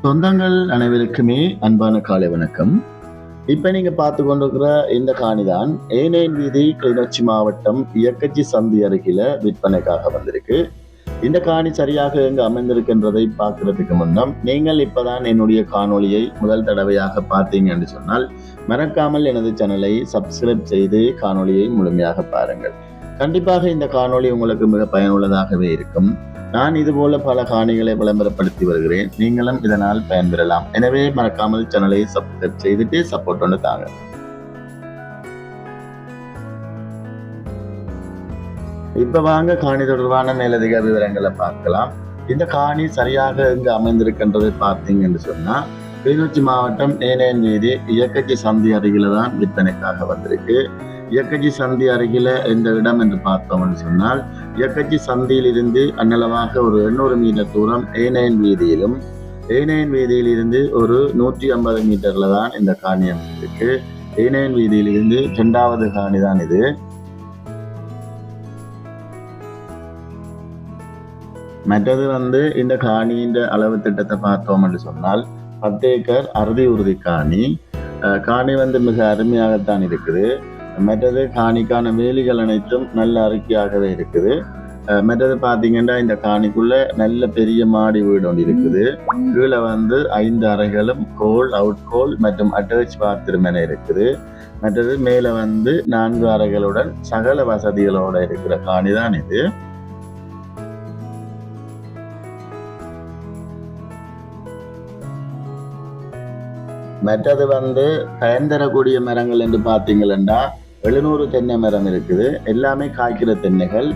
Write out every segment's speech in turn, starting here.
சொந்தங்கள் அனைவருக்குமே அன்பான காலை வணக்கம். இப்ப நீங்க பார்த்து கொண்டிருக்கிற இந்த காணிதான் ஏனையன் வீதி, கிளிநொச்சி மாவட்டம் இயக்கச்சி சந்தி அருகில விற்பனைக்காக வந்திருக்கு. இந்த காணி சரியாக எங்கு அமைந்திருக்கின்றதை பார்க்கறதுக்கு முன்னம் நீங்கள் இப்பதான் என்னுடைய காணொளியை முதல் தடவையாக பார்த்தீங்க என்று சொன்னால் மறக்காமல் எனது சேனலை சப்ஸ்கிரைப் செய்து காணொளியை முழுமையாக பாருங்கள். கண்டிப்பாக இந்த காணொளி உங்களுக்கு மிக பயனுள்ளதாகவே இருக்கும். நான் இதுபோல பல காணிகளை விளம்பரப்படுத்தி வருகிறேன். நீங்களும் இதனால் பயன்பெறலாம். எனவே மறக்காமல் சேனலை சப்ஸ்கிரைப் செய்துட்டு சப்போர்ட் ஒன்று தாங்க. இப்ப வாங்க காணி தொடர்பான மேலதிக விவரங்களை பார்க்கலாம். இந்த காணி சரியாக எங்கு அமைந்திருக்கின்றதை பார்த்தீங்க என்று சொன்னா கிளிநொச்சி மாவட்டம் ஏனையன் வீதி இயக்கச்சி சந்தி அருகில தான் விற்பனைக்காக வந்திருக்கு. இயக்கச்சி சந்தி அருகில இந்த இடம் என்று பார்த்தோம் என்று சொன்னால் இயக்கச்சி சந்தியில் இருந்து அன்னளவாக ஒரு 800 மீட்டர் தூரம் ஏனையன் வீதியிலும், ஏனையன் வீதியில் இருந்து ஒரு 150 மீட்டர்ல தான் இந்த காணி அமைந்திருக்கு. ஏனையன் வீதியில் இருந்து 2வது காணி தான் இது. மற்றது இந்த காணியின் அளவு திட்டத்தை பார்த்தோம் என்று சொன்னால் 10 ஏக்கர் அறுதி உறுதி காணி. காணி மிக அருமையாகத்தான் இருக்குது. மற்றது காணிக்கான வேலிகள் அனைத்தும் நல்ல அறிக்கையாகவே இருக்குது. மற்றது பார்த்தீங்கன்னா இந்த காணிக்குள்ள நல்ல பெரிய மாடி வீடு ஒன்று இருக்குது. கீழே 5 அறைகளும் கோல், அவுட் கோல் மற்றும் அட்டாச் பாத்ரூம் என இருக்குது. மற்றது மேலே 4 அறைகளுடன் சகல வசதிகளோட இருக்கிற காணி தான் இது. மற்றது பயன் தரக்கூடிய மரங்கள் என்று பார்த்தீங்கன்னா 700 தென்னை மரம் இருக்குது. எல்லாமே காய்க்கிற தென்னைகள்.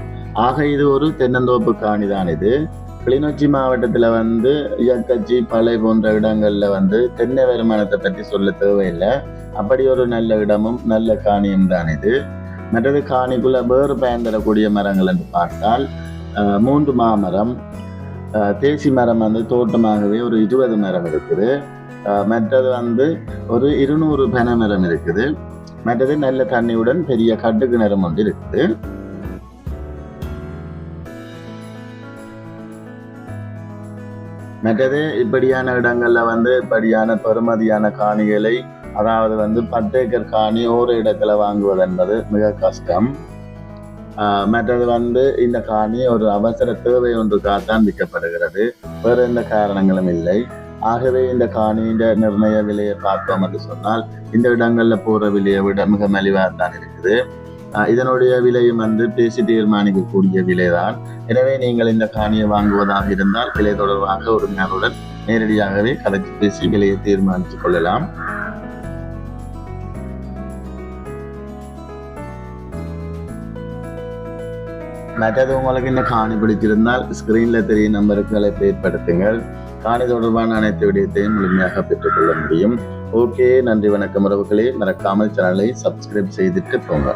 ஆக இது ஒரு தென்னந்தோப்பு காணி தான் இது. கிளிநொச்சி மாவட்டத்தில் இயக்கச்சி பலை போன்ற இடங்கள்ல தென்னை வருமானத்தை பற்றி சொல்ல தேவையில்லை. அப்படி ஒரு நல்ல இடமும் நல்ல காணியும் தான் இது. மற்றது காணிக்குள்ள வேறு பயன் தரக்கூடிய மரங்கள் என்று பார்த்தால் 3 மாமரம், தேசி மரம் தோட்டமாகவே ஒரு 20 மரம் இருக்குது. மற்றது ஒரு 200 பனை மரம் இருக்குது. மற்றது நல்ல தண்ணியுடன் பெரிய கட்டு கிணறும் ஒன்று இருக்குது. மற்றது இப்படியான இடங்கள்ல இப்படியான பெறுமதியான காணிகளை, அதாவது 10 ஏக்கர் காணி ஒரு இடத்துல வாங்குவது என்பது மிக கஷ்டம். மற்றது இந்த காணி ஒரு அவசர தேவை ஒன்றுக்காகத்தான் விற்கப்படுகிறது. வேறு எந்த காரணங்களும் இல்லை. ஆகவே இந்த காணியின் நிர்ணய விலையை பார்த்தோம் என்று சொன்னால் இந்த இடங்கள்ல போற விலையை விட மிக மலிவாகத்தான் இருக்குது. இதனுடைய விலையும் பேசி தீர்மானிக்கக்கூடிய விலைதான். எனவே நீங்கள் இந்த காணியை வாங்குவதாக இருந்தால் விலை தொடர்பாக ஒரு நாளுடன் நேரடியாகவே கதைச்சு பேசி விலையை தீர்மானித்துக் கொள்ளலாம். மற்றது உங்களுக்கு இந்த காணி பிடிச்சிருந்தால் ஸ்கிரீன்ல தெரியும் நம்பருக்கு அழைப்பு ஏற்படுத்துங்கள். காணி தொடர்பான அனைத்து விடயத்தையும் முழுமையாக பெற்றுக்கொள்ள முடியும். ஓகே, நன்றி, வணக்கம் உறவுகளே. மறக்காமல் சேனலை சப்ஸ்கிரைப் செய்துட்டு போங்க.